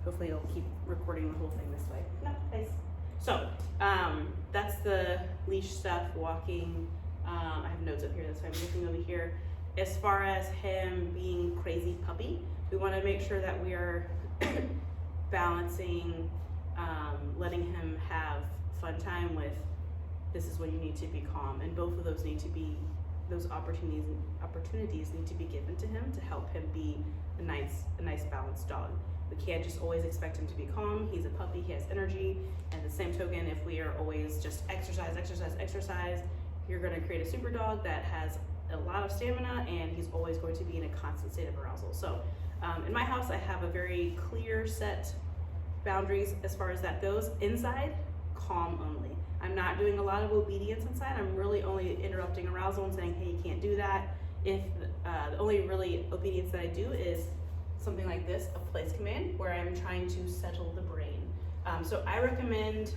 hopefully it'll keep recording the whole thing this way. No, nice. So, that's the leash stuff, walking. I have notes up here, that's why I'm looking over here. As far as him being crazy puppy, we want to make sure that we are balancing letting him have fun time with this is when you need to be calm, and both of those need to be, those opportunities need to be given to him to help him be a nice balanced dog. We can't just always expect him to be calm. He's a puppy, he has energy, and the same token, if we are always just exercise, you're going to create a super dog that has a lot of stamina, and he's always going to be in a constant state of arousal. So in my house, I have a very clear set boundaries as far as that goes. Inside, calm only. I'm not doing a lot of obedience inside. I'm really only interrupting arousal and saying, hey, you can't do that. If the only really obedience that I do is something like this, a place command, where I'm trying to settle the brain. So I recommend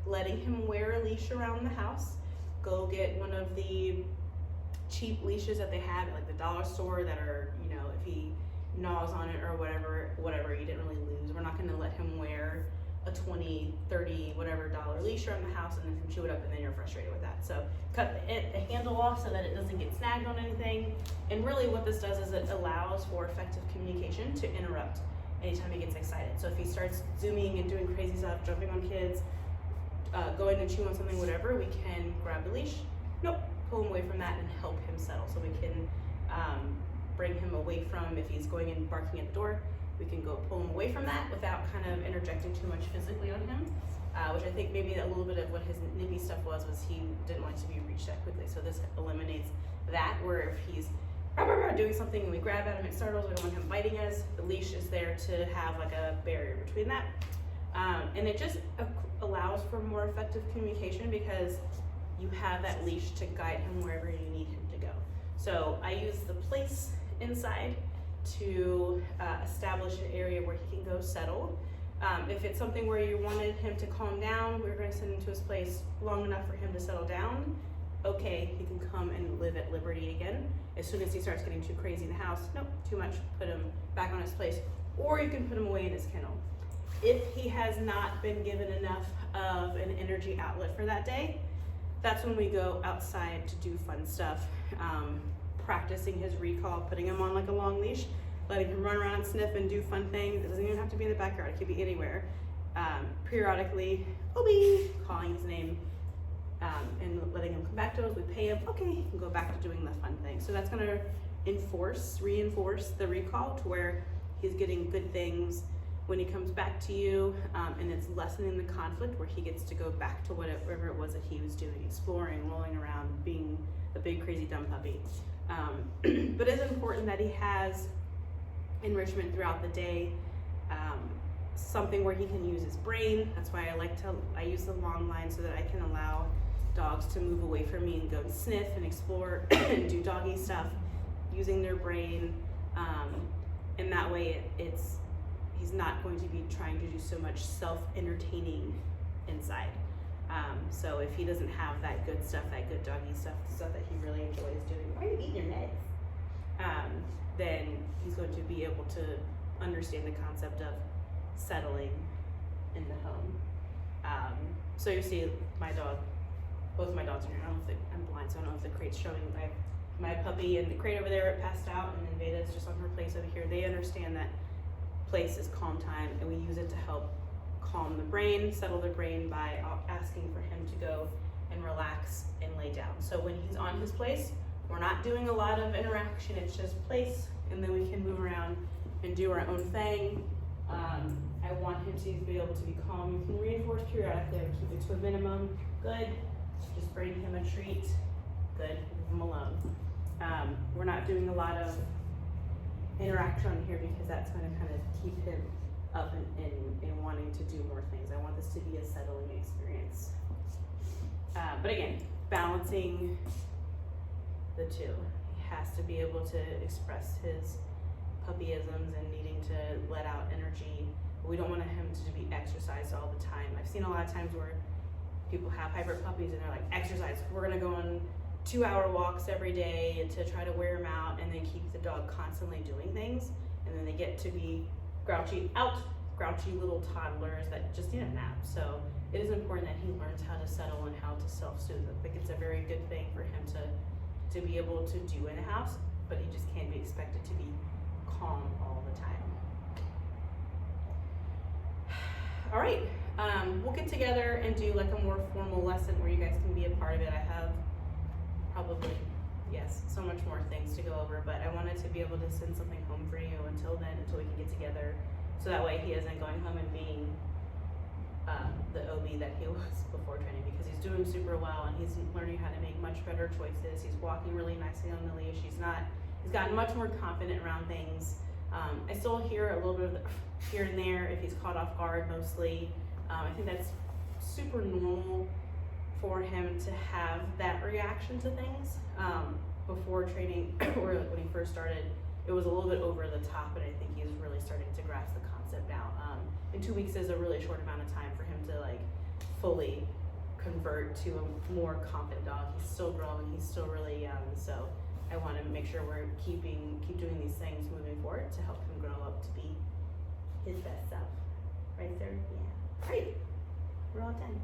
letting him wear a leash around the house. Go get one of the cheap leashes that they have at like the dollar store that are, you know, if he gnaws on it or whatever, you didn't really lose. We're not gonna let him wear a $20, $30, whatever dollar leash around the house and then chew it up and then you're frustrated with that. So cut the handle off so that it doesn't get snagged on anything. And really what this does is it allows for effective communication to interrupt anytime he gets excited. So if he starts zooming and doing crazy stuff, jumping on kids, going to chew on something, whatever, we can grab the leash, pull him away from that and help him settle. So we can bring him away from, if he's going and barking at the door, we can go pull him away from that without kind of interjecting too much physically on him, which I think maybe a little bit of what his nippy stuff was he didn't like to be reached that quickly. So this eliminates that, where if he's doing something and we grab at him, it startles, we don't want him biting us, the leash is there to have like a barrier between that. And it just allows for more effective communication because you have that leash to guide him wherever you need him to go. So I use the place inside to establish an area where he can go settle. If it's something where you wanted him to calm down, we're going to send him to his place long enough for him to settle down. Okay, he can come and live at liberty again. As soon as he starts getting too crazy in the house, nope, too much, put him back on his place. Or you can put him away in his kennel. If he has not been given enough of an energy outlet for that day, that's when we go outside to do fun stuff. Practicing his recall, putting him on like a long leash, letting him run around and sniff and do fun things. It doesn't even have to be in the backyard, it could be anywhere. Periodically, Obi, calling his name, and letting him come back to us. We pay him, okay, he can go back to doing the fun thing. So that's gonna reinforce the recall to where he's getting good things when he comes back to you, and it's lessening the conflict where he gets to go back to whatever it was that he was doing, exploring, rolling around, being a big crazy dumb puppy. But it's important that he has enrichment throughout the day, something where he can use his brain. That's why I use the long line so that I can allow dogs to move away from me and go and sniff and explore and do doggy stuff using their brain, and that way he's not going to be trying to do so much self-entertaining inside. So if he doesn't have that good stuff, that good doggy stuff, the stuff that he really enjoys doing, why are you eating your nuts? Then he's going to be able to understand the concept of settling in the home. So you see both of my dogs are here. I don't know if I'm blind, so I don't know if the crate's showing. My puppy and the crate over there passed out, and then Veda's just on her place over here. They understand that place is calm time, and we use it to help calm the brain, settle the brain by asking for him to go and relax and lay down. So when he's on his place, we're not doing a lot of interaction, it's just place, and then we can move around and do our own thing. I want him to be able to be calm. You can reinforce periodically, I keep it to a minimum. Good, just bring him a treat. Good, leave him alone. We're not doing a lot of interaction on here because that's going to kind of keep him up and wanting to do more things. I want this to be a settling experience. But again, balancing the two. He has to be able to express his puppyisms and needing to let out energy. We don't want him to be exercised all the time. I've seen a lot of times where people have hybrid puppies and they're like, exercise, we're gonna go on 2-hour walks every day to try to wear them out and then keep the dog constantly doing things. And then they get to be grouchy, out, grouchy little toddlers that just need a nap. So it is important that he learns how to settle and how to self-soothe. I think it's a very good thing for him to be able to do in the house, but he just can't be expected to be calm all the time. All right, we'll get together and do like a more formal lesson where you guys can be a part of it. I have probably, yes, so much more things to go over, but I wanted to be able to send something home for you until then, until we can get together, so that way he isn't going home and being the OB that he was before training, because he's doing super well and he's learning how to make much better choices. He's walking really nicely on the leash. He's gotten much more confident around things. I still hear a little bit of the here and there if he's caught off guard mostly. I think that's super normal for him to have that reaction to things. Before training, or like when he first started, it was a little bit over the top, but I think he's really starting to grasp the concept now. And 2 weeks is a really short amount of time for him to like fully convert to a more confident dog. He's still growing, he's still really young, so I want to make sure we're keep doing these things moving forward to help him grow up to be his best self. Right, sir? Yeah. Great. We're all done.